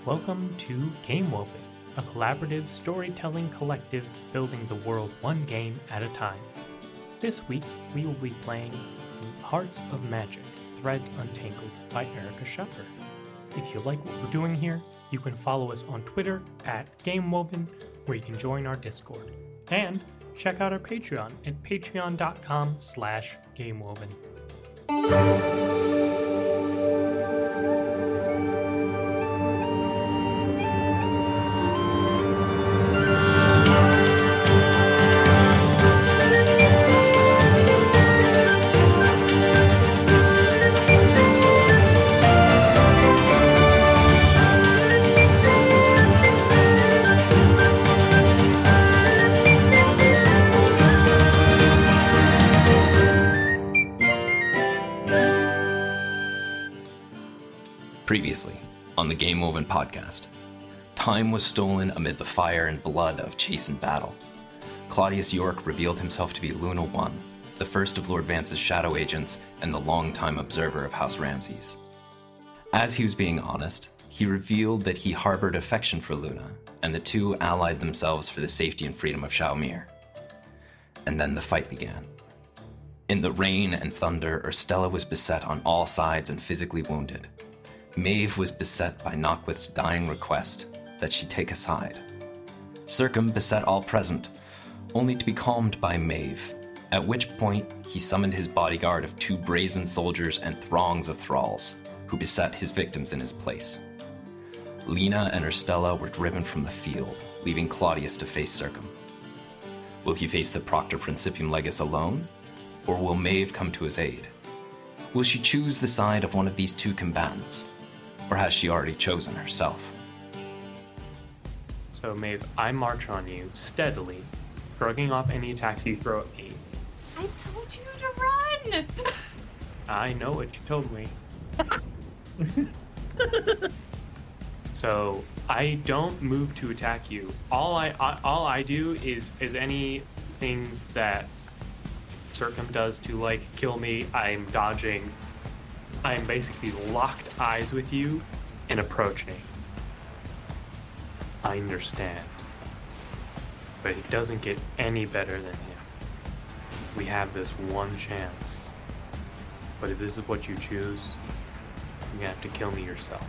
Welcome to Game Woven, a collaborative storytelling collective building the world one game at a time. This week, we will be playing Hearts of Magic, Threads Untangled by Erica Shaumere. If you like what we're doing here, you can follow us on Twitter at GameWoven, where you can join our Discord. And check out our Patreon at patreon.com/GameWoven. Previously, on the Game Woven podcast, time was stolen amid the fire and blood of chase and battle. Claudius York revealed himself to be Luna 1, the first of Lord Vance's shadow agents and the longtime observer of House Ramses. As he was being honest, he revealed that he harbored affection for Luna, and the two allied themselves for the safety and freedom of Shaumere. And then the fight began. In the rain and thunder, Urstella was beset on all sides and physically wounded. Maev was beset by Nockwith's dying request that she take a side. Circum beset all present, only to be calmed by Maev, at which point he summoned his bodyguard of 2 brazen soldiers and throngs of thralls, who beset his victims in his place. Lena and Urstella were driven from the field, leaving Claudius to face Circum. Will he face the Proctor Principium Legis alone, or will Maev come to his aid? Will she choose the side of one of these 2 combatants? Or has she already chosen herself? So, Maev, I march on you steadily, shrugging off any attacks you throw at me. I told you to run! I know what you told me. So, I don't move to attack you. All I do is any things that Circum does to, like, kill me, I'm dodging. I'm basically locked eyes with you and approaching. I understand. But it doesn't get any better than him. We have this one chance. But if this is what you choose, you're gonna have to kill me yourself.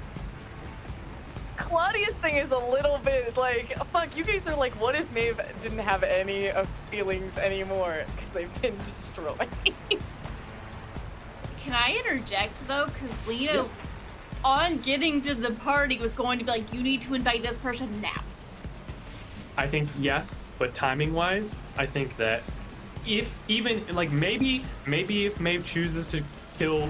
Claudius thing is a little bit like, fuck, you guys are like, what if Maev didn't have any feelings anymore? Because they've been destroyed. Can I interject though? Because Lena, on getting to the party, was going to be like, you need to invite this person now. I think yes, but timing-wise, I think that if even, like, maybe if Maev chooses to kill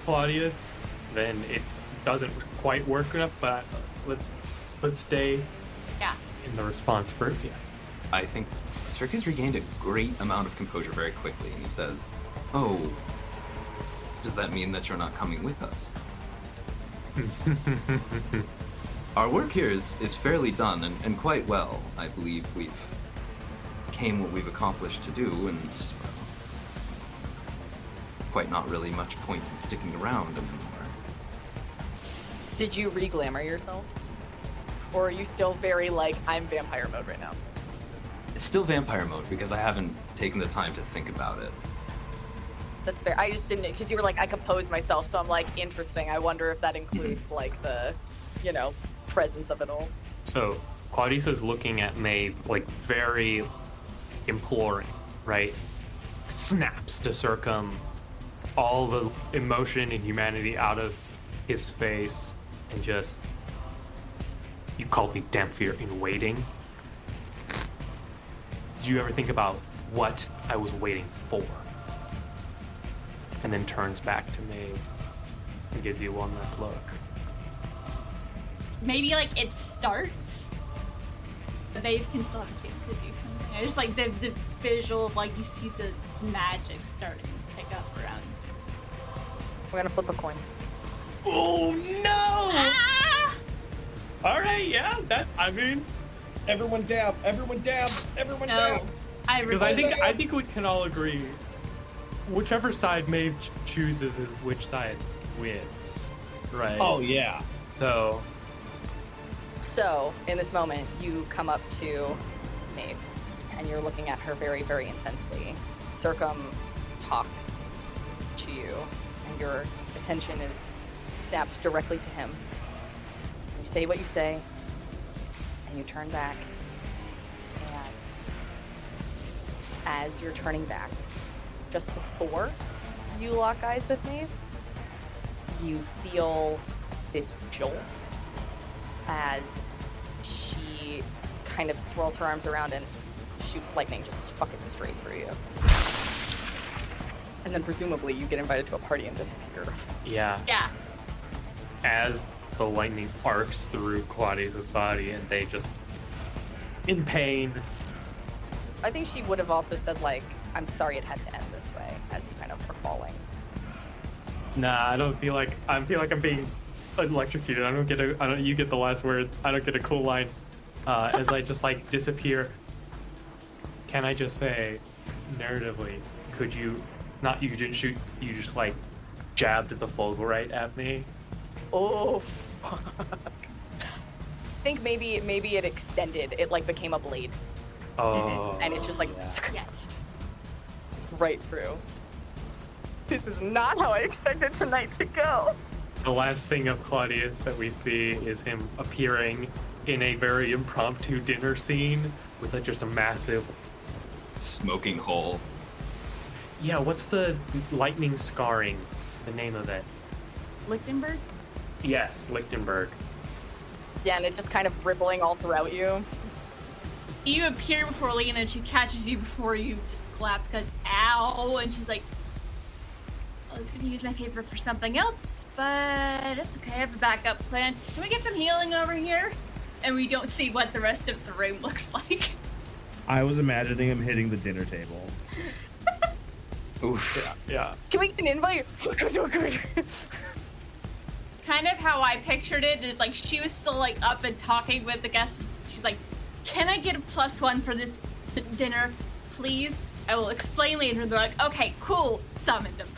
Claudius, then it doesn't quite work enough, but let's stay in the response first, yes. I think Circus regained a great amount of composure very quickly, and he says, "Oh, does that mean that you're not coming with us?" Our work here is fairly done and quite well. I believe we've came what we've accomplished to do, and quite not really much point in sticking around anymore. Did you re-glamour yourself? Or are you still very like, I'm vampire mode right now? It's still vampire mode because I haven't taken the time to think about it. That's fair. I just didn't, because you were like, I compose myself, so I'm like, interesting. I wonder if that includes like the, presence of it all. So Claudius is looking at Maev like very imploring, right? Snaps to Circum all the emotion and humanity out of his face and just, you called me Damphir in waiting. Did you ever think about what I was waiting for? And then turns back to Maev and gives you one last look. Maybe like it starts, but Maev can still have a chance to do something. I just like the visual of like you see the magic starting to pick up around. We're gonna flip a coin. Oh no! Ah! All right, yeah, Everyone dab, everyone dab, everyone No, dab. because I think we can all agree, whichever side Maev chooses is which side wins, right? Oh yeah. So So, in this moment, you come up to Maev, and you're looking at her very, very intensely. Circum talks to you, and your attention is snapped directly to him. You say what you say, and you turn back, and as you're turning back, just before you lock eyes with Maev, you feel this jolt as she kind of swirls her arms around and shoots lightning just fucking straight through you. And then presumably you get invited to a party and disappear. Yeah. Yeah. As the lightning arcs through Claudius's body and they just in pain. I think she would have also said, like, I'm sorry it had to end this way, as you kind of were falling. Nah, I don't feel like I'm being electrocuted. You get the last word. I don't get a cool line. As I just like disappear. Can I just say, narratively, could you not you didn't shoot, you just like jabbed the Fulgurite at me? Oh, fuck. I think maybe it extended. It like became a blade. Oh. And it's just like Yes. right through. This is not how I expected tonight to go. The last thing of Claudius that we see is him appearing in a very impromptu dinner scene with just a massive... Smoking hole. Yeah, what's the lightning scarring? The name of it? Lichtenberg? Yes, Lichtenberg. Yeah, and it just kind of rippling all throughout you. You appear before Lena and she catches you before you just collapse because ow, and she's like, I was gonna use my favor for something else, but it's okay, I have a backup plan. Can we get some healing over here? And we don't see what the rest of the room looks like. I was imagining him hitting the dinner table. Oof. Yeah. Can we get an invite? Kind of how I pictured it is like she was still like up and talking with the guests. She's like, can I get a +1 for this dinner, please? I will explain later. And they're like, okay, cool, summoned them.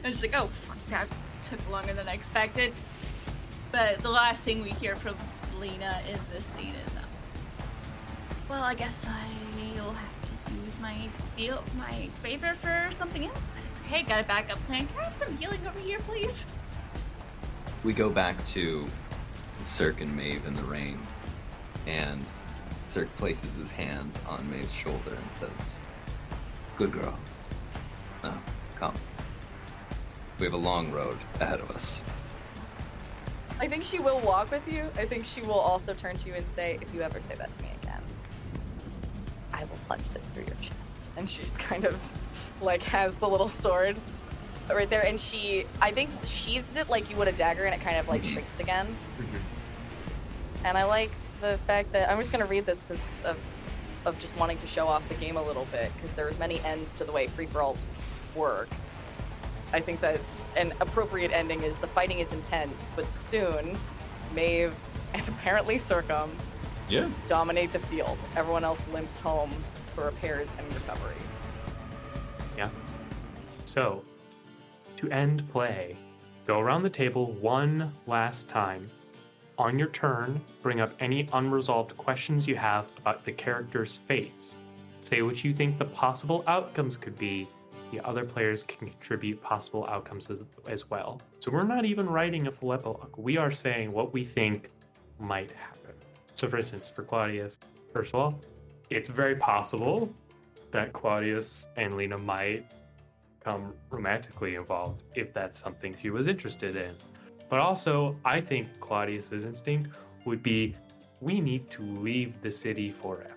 And she's like, oh, fuck, that took longer than I expected. But the last thing we hear from Lena in this scene is, well, I guess I'll have to use my favor for something else, but it's okay, got a backup plan. Can I have some healing over here, please? We go back to Cirque and Maev in the rain, and Cirque places his hand on Maeve's shoulder and says, good girl. Now, come. We have a long road ahead of us. I think she will walk with you. I think she will also turn to you and say, if you ever say that to me again, I will plunge this through your chest. And she's kind of like has the little sword right there, and I think sheathes it like you would a dagger, and it kind of like shrinks again. And I like the fact that I'm just gonna read this because of just wanting to show off the game a little bit, because there's many ends to the way free-for-alls work. I think that an appropriate ending is the fighting is intense, but soon Maev and apparently Circum dominate the field. Everyone else limps home for repairs and recovery. Yeah. So, to end play, go around the table one last time. On your turn, bring up any unresolved questions you have about the character's fates. Say what you think the possible outcomes could be. The other players can contribute possible outcomes as well. So we're not even writing a full epilogue. We are saying what we think might happen. So for instance, for Claudius, first of all, it's very possible that Claudius and Lena might become romantically involved if that's something she was interested in. But also, I think Claudius's instinct would be, we need to leave the city forever.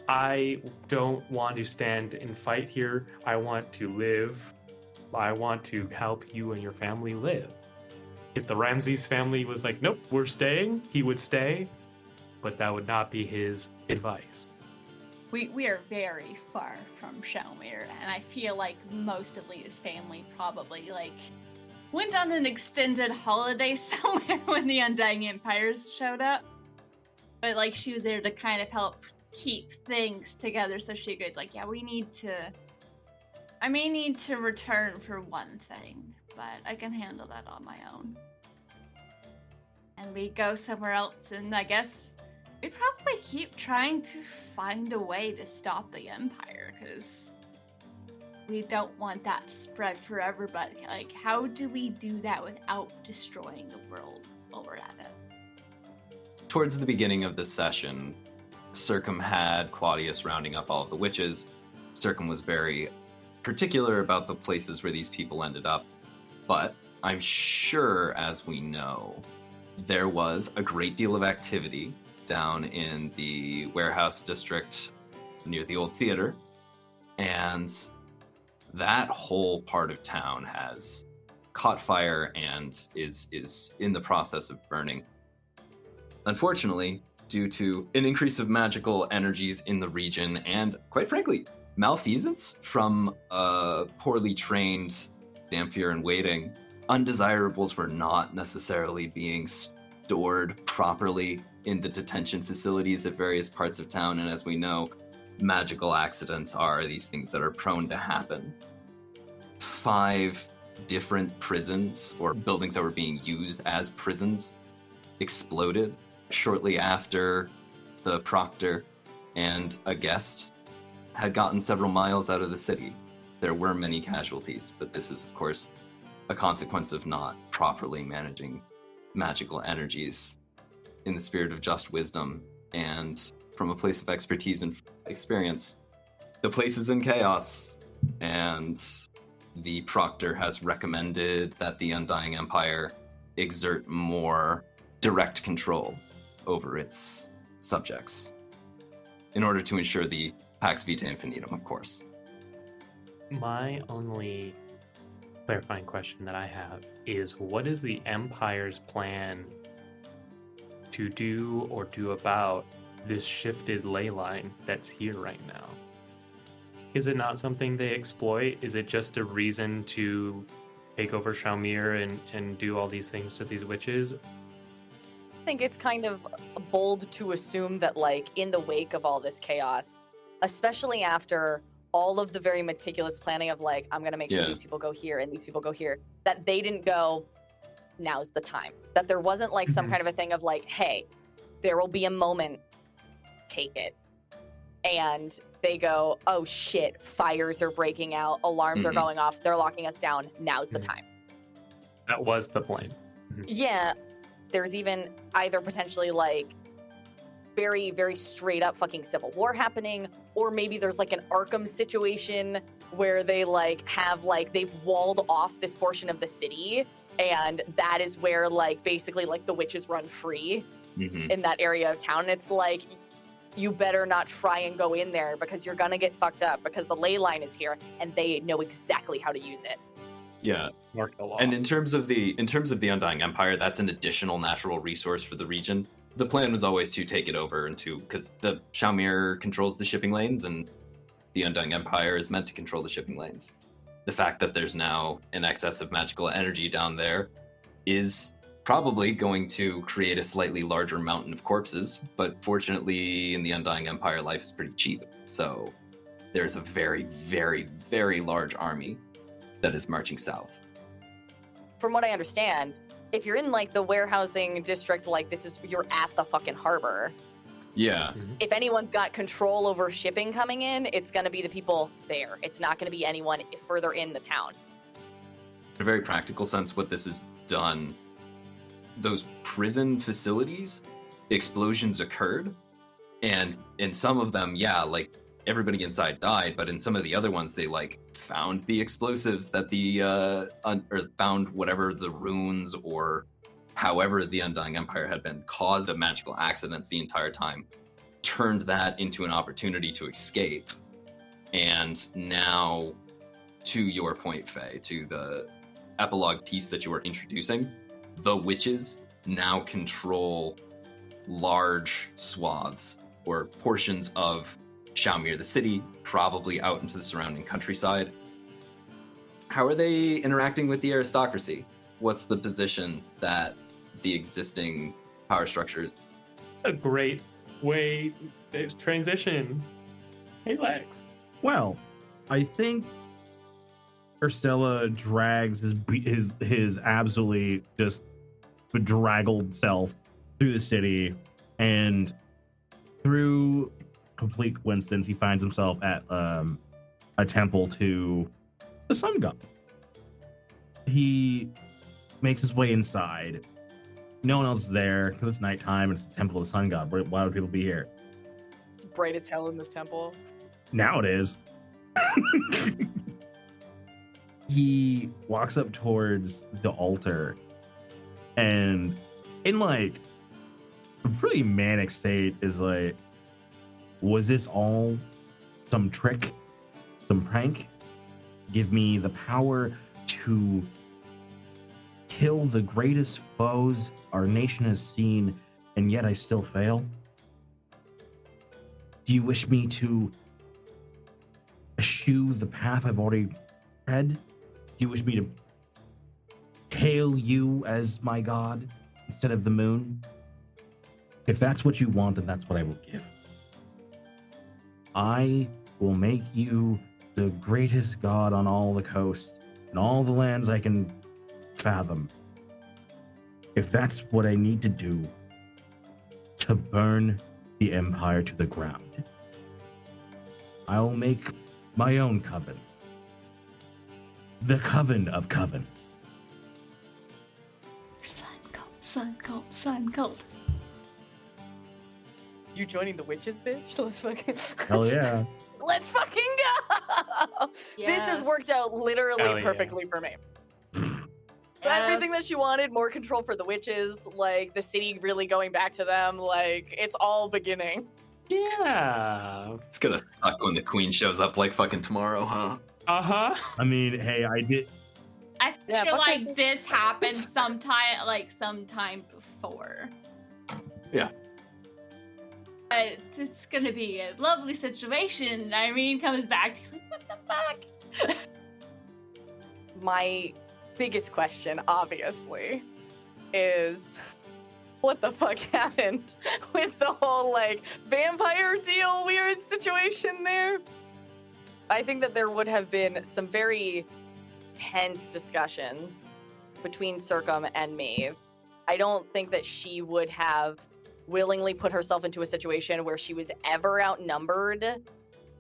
I don't want to stand and fight here. I want to live. I want to help you and your family live. If the Ramses family was like, nope, we're staying, he would stay, but that would not be his advice. We are very far from Shaumere, and I feel like most of Lena's family probably like went on an extended holiday somewhere when the Undying Empires showed up. But like she was there to kind of help keep things together, so she goes like, yeah, I may need to return for one thing, but I can handle that on my own. and we go somewhere else, and I guess we probably keep trying to find a way to stop the Empire, because we don't want that to spread for everybody. Like, how do we do that without destroying the world while we're at it? Towards the beginning of this session, Circum had Claudius rounding up all of the witches. Circum was very particular about the places where these people ended up, but I'm sure, as we know, there was a great deal of activity down in the warehouse district near the old theater, and that whole part of town has caught fire and is in the process of burning. Unfortunately, due to an increase of magical energies in the region and, quite frankly, malfeasance from poorly trained Damphir in waiting, undesirables were not necessarily being stored properly in the detention facilities at various parts of town, and as we know, magical accidents are these things that are prone to happen. 5 different prisons, or buildings that were being used as prisons, exploded shortly after the proctor and a guest had gotten several miles out of the city. There were many casualties, but this is, of course, a consequence of not properly managing magical energies in the spirit of just wisdom and from a place of expertise and experience. The place is in chaos, and the proctor has recommended that the Undying Empire exert more direct control over its subjects in order to ensure the Pax Vitae Infinitum, of course. My only clarifying question that I have is, what is the Empire's plan to do or do about this shifted ley line that's here right now? Is it not something they exploit? Is it just a reason to take over Shaumere and do all these things to these witches? I think it's kind of bold to assume that, like, in the wake of all this chaos, especially after all of the very meticulous planning of, like, I'm going to make sure these people go here and these people go here, that they didn't go, now's the time. That there wasn't, like, some kind of a thing of, like, hey, there will be a moment, take it. And they go, oh shit, fires are breaking out, alarms are going off, they're locking us down, now's the time. That was the plan. Yeah, there's even either potentially, like, very, very straight up fucking civil war happening, or maybe there's, like, an Arkham situation where they, like, have, like, they've walled off this portion of the city, and that is where, like, basically, like, the witches run free in that area of town. It's like, you better not try and go in there because you're gonna get fucked up because the ley line is here and they know exactly how to use it. Yeah. Mark the law. And in terms of the Undying Empire, that's an additional natural resource for the region. The plan was always to take it over and because the Shaumere controls the shipping lanes and the Undying Empire is meant to control the shipping lanes. The fact that there's now an excess of magical energy down there is probably going to create a slightly larger mountain of corpses, but fortunately in the Undying Empire, life is pretty cheap. So there's a very, very, very large army that is marching south. From what I understand, if you're in, like, the warehousing district, like, you're at the fucking harbor. Yeah. If anyone's got control over shipping coming in, it's going to be the people there. It's not going to be anyone further in the town. In a very practical sense, what this has done, those prison facilities, explosions occurred, and in some of them, like, everybody inside died, but in some of the other ones, they, like, found the explosives that or found whatever the runes or however the Undying Empire had been caused of magical accidents the entire time, turned that into an opportunity to escape. And now, to your point, Faye, to the epilogue piece that you were introducing, the witches now control large swaths or portions of Shaumere, the city, probably out into the surrounding countryside. How are they interacting with the aristocracy? What's the position that the existing power structures? It's a great way to transition. Hey, Lex. Well, I think Urstella drags his absolutely just bedraggled self through the city, and through complete coincidence, he finds himself at a temple to the sun god. He makes his way inside. No one else is there because it's nighttime and it's the temple of the sun god. Why would people be here? It's bright as hell in this temple. Now it is. He walks up towards the altar and in like a pretty manic state is like, was this all some trick, some prank? Give me the power to kill the greatest foes our nation has seen, and yet I still fail? Do you wish me to eschew the path I've already tread? Do you wish me to hail you as my god instead of the moon? If that's what you want, then that's what I will give. I will make you the greatest god on all the coast and all the lands I can fathom. If that's what I need to do to burn the empire to the ground, I'll make my own coven. The Coven of Covens. Sun cult, sun cult, sun cult. You joining the witches, bitch? Let's fucking. Hell yeah. Let's fucking go! This has worked out literally Hell yeah. perfectly for me. Yes. Everything that she wanted, more control for the witches, like the city really going back to them, like it's all beginning. Yeah. It's gonna suck when the queen shows up like fucking tomorrow, huh? Uh-huh. I mean, hey, I did. I Yeah, feel but like this happened sometime before. Yeah. But it's gonna be a lovely situation. Irene comes back, she's like, what the fuck? My biggest question, obviously, is what the fuck happened with the whole like vampire deal weird situation there? I think that there would have been some very tense discussions between Circum and Maev. I don't think that she would have willingly put herself into a situation where she was ever outnumbered,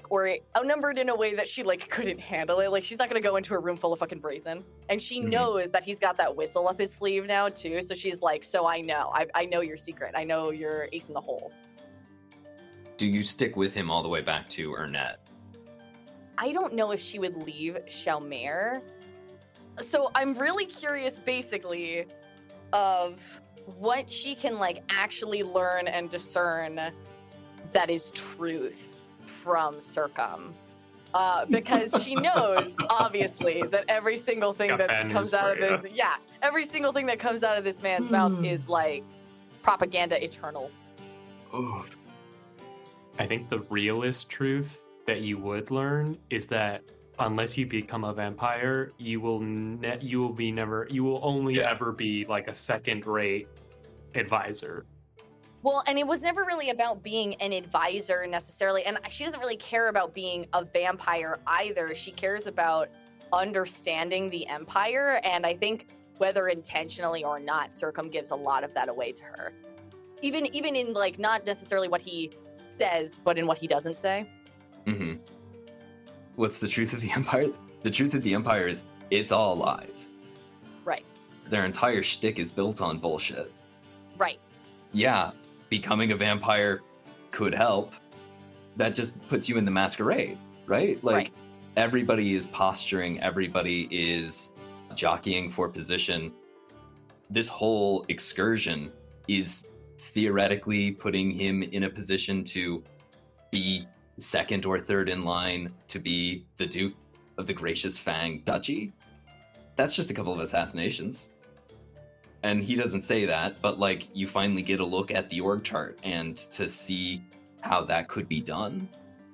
or outnumbered in a way that she like couldn't handle it. Like she's not gonna go into a room full of fucking brazen, and she knows that he's got that whistle up his sleeve now too. So she's like, so I know your secret. I know your ace in the hole. Do you stick with him all the way back to Ernette? I don't know if she would leave Shaumere. So I'm really curious, basically, of what she can like actually learn and discern that is truth from Circum. Because she knows, obviously, that every single thing Got that bad comes news out for of this, every single thing that comes out of this man's mouth is like propaganda eternal. Oh. I think the realist truth that you would learn is that unless you become a vampire, you will only ever be like a second-rate advisor. Well, and it was never really about being an advisor necessarily, and she doesn't really care about being a vampire either. She cares about understanding the Empire, and I think whether intentionally or not, Circum gives a lot of that away to her. Even in like not necessarily what he says, but in what he doesn't say. Mm-hmm. What's the truth of the Empire? The truth of the Empire is it's all lies. Right. Their entire shtick is built on bullshit. Right. Yeah, becoming a vampire could help. That just puts you in the masquerade, right? Like, Right. Everybody is posturing, everybody is jockeying for position. This whole excursion is theoretically putting him in a position to be second or third in line to be the Duke of the Gracious Fang Duchy. That's just a couple of assassinations. And he doesn't say that, but like you finally get a look at the org chart and to see how that could be done.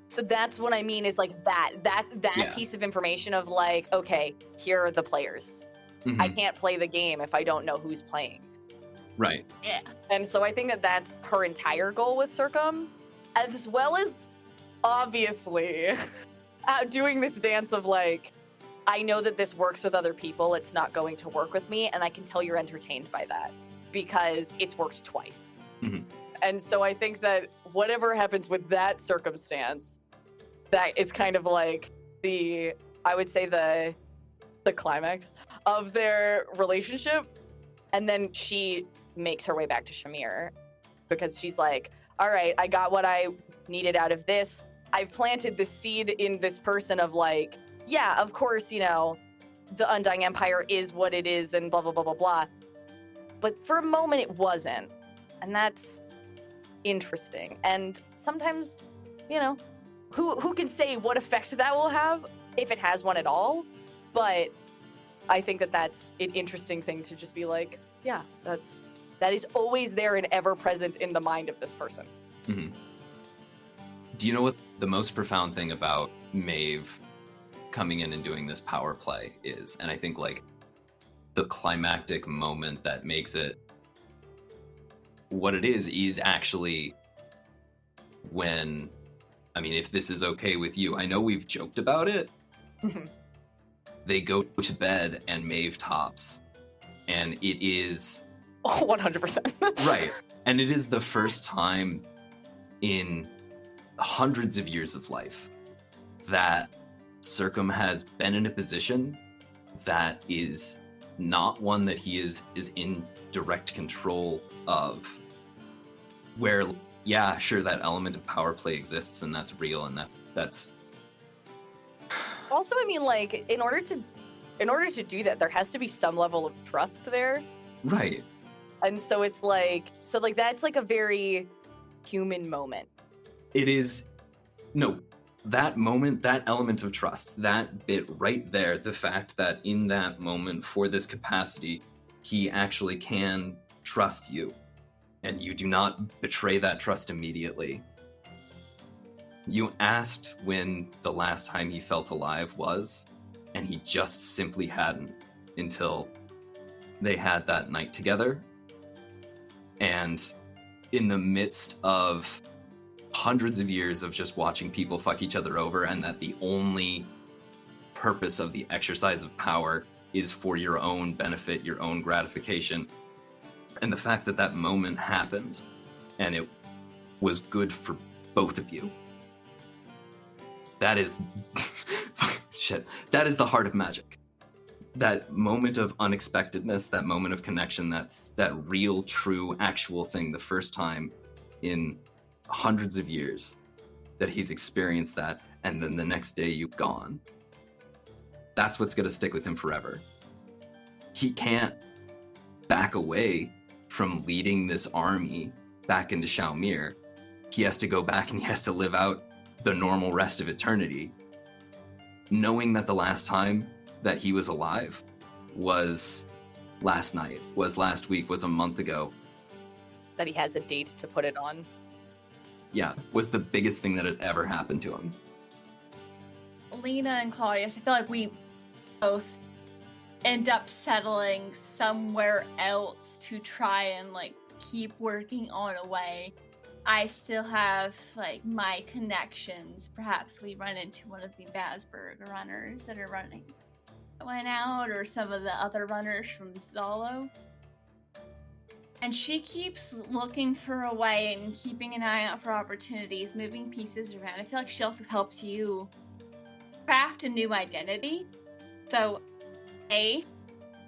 So that's what I mean is like that piece of information of like, okay, here are the players. Mhm. I can't play the game if I don't know who's playing. Right. Yeah. And so I think that that's her entire goal with Circum, as well as obviously doing this dance of like, I know that this works with other people. It's not going to work with me. And I can tell you're entertained by that. because it's worked twice. Mhm. And so I think that whatever happens with that circumstance, that is kind of like I would say the climax of their relationship. And then she makes her way back to Shaumere because she's like, all right, I got what I needed out of this. I've planted the seed in this person of like, yeah, of course, you know, the Undying Empire is what it is and blah, blah, blah, blah, blah. But for a moment, it wasn't. And that's interesting. And sometimes, you know, who can say what effect that will have, if it has one at all? But I think that that's an interesting thing to just be like, yeah, that is always there and ever present in the mind of this person. Mm-hmm. Do you know what the most profound thing about Maev coming in and doing this power play is? And I think like the climactic moment that makes it what it is actually when, I mean, if this is okay with you, I know we've joked about it. They go to bed and Maev tops, and it is 100%. right. And it is the first time in hundreds of years of life that Circum has been in a position that is not one that he is in direct control of, where, yeah, sure, that element of power play exists and that's real, and that's Also, I mean, like, in order to do that, there has to be some level of trust there. right. And so it's like, that's like a very human moment. It is, no, that moment, that element of trust, that bit right there, the fact that in that moment, for this capacity, he actually can trust you, and you do not betray that trust immediately. You asked when the last time he felt alive was, and he just simply hadn't until they had that night together. And in the midst of hundreds of years of just watching people fuck each other over, and that the only purpose of the exercise of power is for your own benefit, your own gratification, and the fact that that moment happened and it was good for both of you, that is shit, that is the heart of magic. That moment of unexpectedness, that moment of connection, that real, true, actual thing, the first time in hundreds of years that he's experienced that, and then the next day you've gone. That's what's going to stick with him forever. He can't back away from leading this army back into Shaumere. He has to go back and he has to live out the normal rest of eternity, knowing that the last time that he was alive was last night, was last week, was a month ago. That he has a date to put it on. Yeah, was the biggest thing that has ever happened to him. Lena and Claudius, I feel like we both end up settling somewhere else to try and like keep working on a way. I still have like my connections. Perhaps we run into one of the Basberg runners that are running went out, or some of the other runners from Zalo. And she keeps looking for a way and keeping an eye out for opportunities, moving pieces around. I feel like she also helps you craft a new identity. So, A,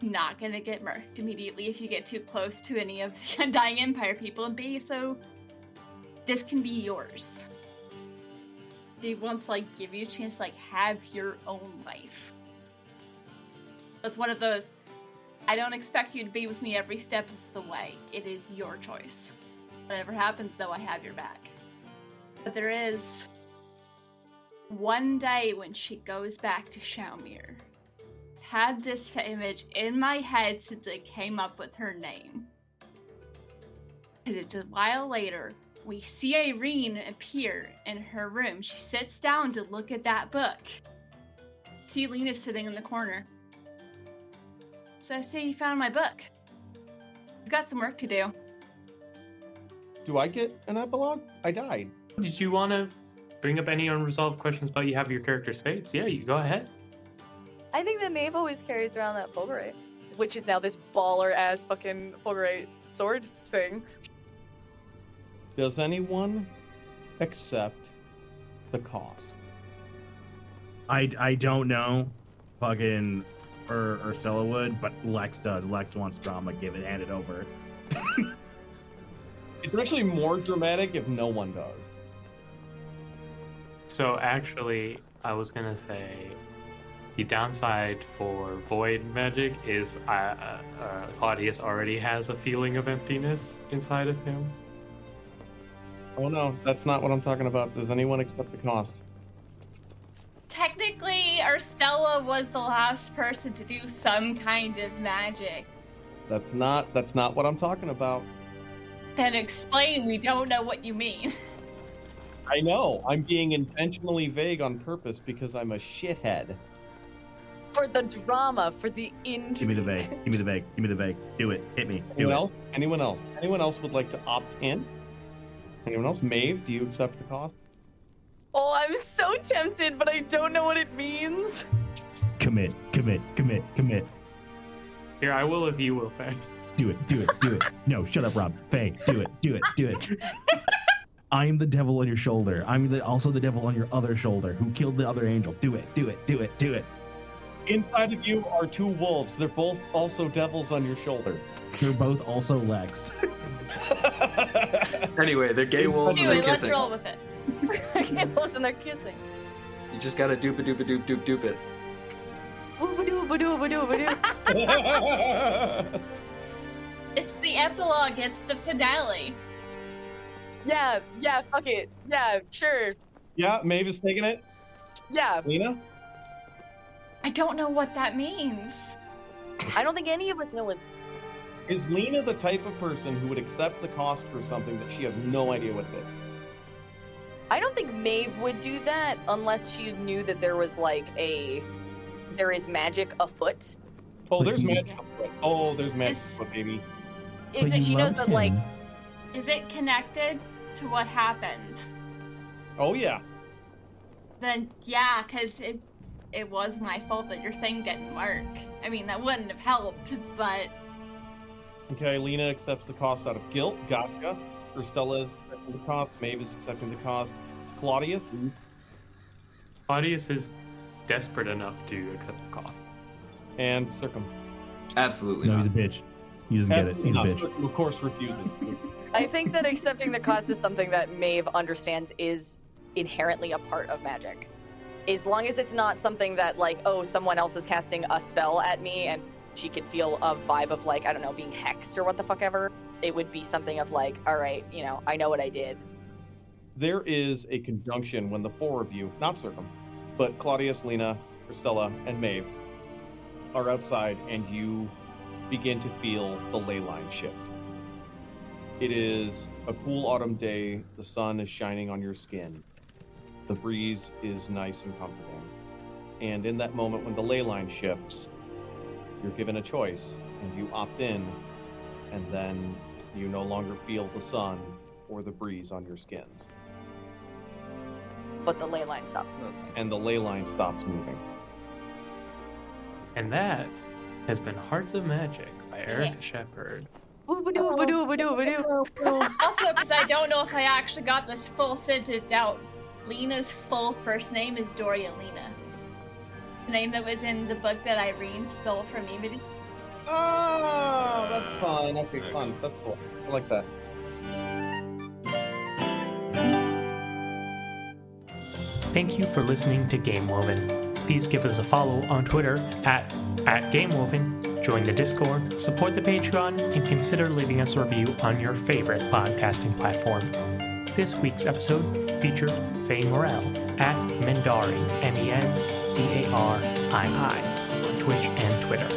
not gonna get murked immediately if you get too close to any of the Undying Empire people, and B, so this can be yours. She wants to like give you a chance to like have your own life. It's one of those, I don't expect you to be with me every step of the way. It is your choice. Whatever happens, though, I have your back. But there is one day when she goes back to Shaumere. I've had this image in my head since it came up with her name. And it's a while later, we see Irene appear in her room. She sits down to look at that book. See Lena sitting in the corner. So I say you found my book. You've got some work to do. Do I get an epilogue? I died. Did you want to bring up any unresolved questions about you have your character's fates? Yeah, you go ahead. I think that Maev always carries around that fulgurite. which is now this baller ass fucking Fulgurite sword thing. Does anyone accept the cost? I don't know, fucking or Stella would, but Lex does. Lex wants drama. Give it, hand it over. It's actually more dramatic if no one does. So actually, I was gonna say the downside for void magic is Claudius already has a feeling of emptiness inside of him. Oh no, that's not what I'm talking about. Does anyone accept the cost? Technically, Stella was the last person to do some kind of magic. That's not what I'm talking about. Then explain, we don't know what you mean. I know. I'm being intentionally vague on purpose because I'm a shithead. For the drama, for the intrigue. Give me the vague. Give me the vague. Give me the vague. Do it. Hit me. Do Anyone it. else? Anyone else? Anyone else would like to opt in? Anyone else? Maeve, do you accept the cost? Oh, I'm so tempted, but I don't know what it means. Commit. Commit. Commit. Commit. Here, I will if you will, Faye. Do it. Do it. Do it. No, shut up, Rob. Faye, do it. Do it. Do it. I am the devil on your shoulder. I'm also the devil on your other shoulder who killed the other angel. Do it. Do it. Do it. Do it. Inside of you are two wolves. They're both also devils on your shoulder. They're both also Lex. Anyway, they're gay wolves and Anyway, they're let's kissing. roll with it. I can't post and they're kissing. You just gotta doop a doop a doop doop doop it. It's the epilogue, it's the finale. Yeah, fuck it. Yeah, sure. Yeah, Maeve is taking it. Yeah, Lena? I don't know what that means. I don't think any of us know what. Is Lena the type of person who would accept the cost for something that she has no idea what it is? I don't think Maeve would do that unless she knew that there was there is magic afoot. Oh, But there's you- magic afoot. Oh, there's magic Is- afoot, baby. But you She knows love that like him. Is it connected to what happened? Oh, yeah. Then yeah, because it was my fault that your thing didn't work. I mean, that wouldn't have helped, but Okay, Lena accepts the cost out of guilt. Gotcha. Stella is accepting the cost. Maeve is accepting the cost. Claudius? Claudius is desperate enough to accept the cost. And Circum. Absolutely No, not. he's a bitch. He doesn't get it. He's a No, bitch. Circum, of course, refuses. I think that accepting the cost is something that Maeve understands is inherently a part of magic. As long as it's not something that like, oh, someone else is casting a spell at me and she could feel a vibe of like, I don't know, being hexed or what the fuck ever. It would be something of like, all right, I know what I did. There is a conjunction when the four of you, not Circum, but Claudius, Lena, Stella, and Maeve are outside and you begin to feel the ley line shift. It is a cool autumn day. The sun is shining on your skin. The breeze is nice and comforting. And in that moment when the ley line shifts, you're given a choice and you opt in, and then you no longer feel the sun or the breeze on your skins. But the ley line stops moving. And the ley line stops moving. And that has been Hearts of Magic by Eric Shepard. also because I don't know if I actually got this full sentence out. Lena's full first name is Doria Lena. The name that was in the book that Irene stole from Emity. Oh, that's fun. Okay, fun. That's cool. I like that. Thank you for listening to Game Woven. Please give us a follow on Twitter at GameWoven, join the Discord, support the Patreon, and consider leaving us a review on your favorite podcasting platform. This week's episode featured Faye Morel at Mendari, Mendarii, on Twitch and Twitter.